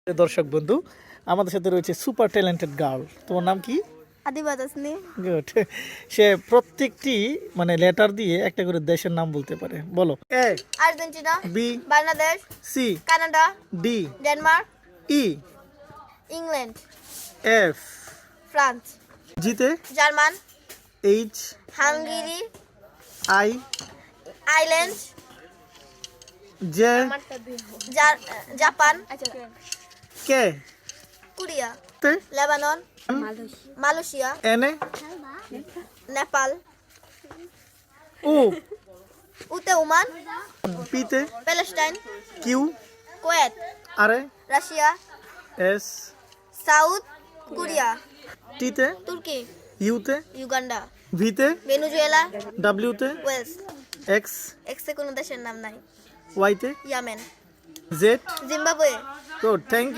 দর্শক বন্ধু, আমাদের সাথে রয়েছে সুপার ট্যালেন্টেড গার্ল। তোমার নাম কি? আদিবা তাসনি। গুড। সে প্রত্যেকটি মানে লেটার দিয়ে একটা করে দেশের নাম বলতে পারে। বলো। A, Argentina, B, Bangladesh, C, Canada, D, Denmark, E, England, F, France, জিতে, German, H, Hungary, I, Ireland, J, Japan, K, Korea, তে, লেবানন, মালয়েশিয়া, এনে, নেপাল, উ, উতে ওমান, পিতে, প্যালেস্টাইন, কিউ, কুয়েত, আরে, রাশিয়া, এস, সাউথ কোরিয়া, টিতে, তুর্কি, ইউতে, ইউগান্ডা, ভিতে, ভেনেজুয়েলা, ডাব্লিউতে, ওয়েলস। এক্স, এক্সে কোনো দেশের নাম নাই। ওয়াইতে, Yemen, Z. Zimbabwe. Good, thank